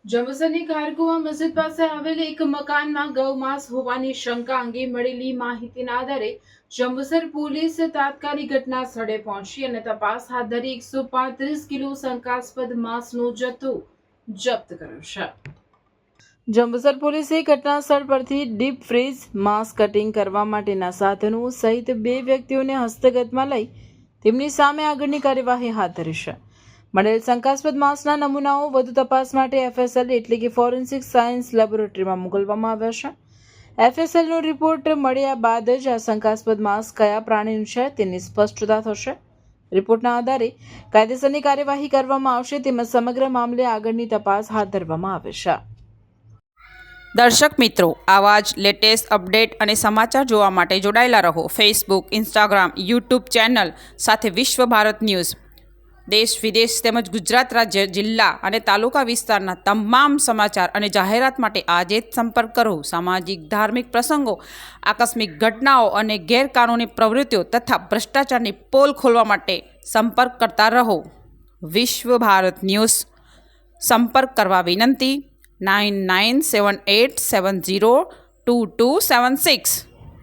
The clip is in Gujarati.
જંબુસરની ખારકુવા મસ્જિદ પાસે આવેલ એક મકાનમાં ગૌમાંસ હોવાની શંકા અંગે મળેલી માહિતીના આધારે જંબુસર પોલીસ તાત્કાલિક ઘટના સ્થળે પહોંચી અને તપાસ હાથ ધરી 135 કિલો શંકાસ્પદ માંસનો જથ્થો જપ્ત કર્યો છે। જંબુસર પોલીસે ઘટના સ્થળ પરથી ડીપ ફ્રીઝ, માંસ કટિંગ કરવા માટેના સાધનો સહિત 2 વ્યક્તિઓને હસ્તગતમાં લઈ તેમની સામે આગળની કાર્યવાહી હાથ ધરી છે। મળેલ શંકાસ્પદ માંસના નમૂનાઓ વધુ તપાસ માટે FSL એટલે કે ફોરેન્સિક સાયન્સ લેબોરેટરીમાં મોકલવામાં આવ્યા છે। FSLનો રિપોર્ટ મળ્યા બાદ જ આ શંકાસ્પદ માંસ કયા પ્રાણીનું છે તેની સ્પષ્ટતા થશે। રિપોર્ટના આધારે કાયદેસરની કાર્યવાહી કરવામાં આવશે તેમજ સમગ્ર મામલે આગળની તપાસ હાથ ધરવામાં આવે છે। દર્શક મિત્રો, આવા જ લેટેસ્ટ અપડેટ અને સમાચાર જોવા માટે જોડાયેલા રહો ફેસબુક, ઇન્સ્ટાગ્રામ, યુટ્યુબ ચેનલ સાથે વિશ્વ ભારત ન્યૂઝ। દેશ વિદેશ તેમજ ગુજરાત રાજ્ય, જિલ્લા અને તાલુકા વિસ્તારના તમામ સમાચાર અને જાહેરાત માટે આજે જ સંપર્ક કરો। સામાજિક ધાર્મિક પ્રસંગો, આકસ્મિક ઘટનાઓ અને ગેરકાનૂની પ્રવૃત્તિઓ તથા ભ્રષ્ટાચારની પોલ ખોલવા માટે સંપર્ક કરતા રહો। વિશ્વ ભારત ન્યૂઝ સંપર્ક કરવા વિનંતી 9978702276।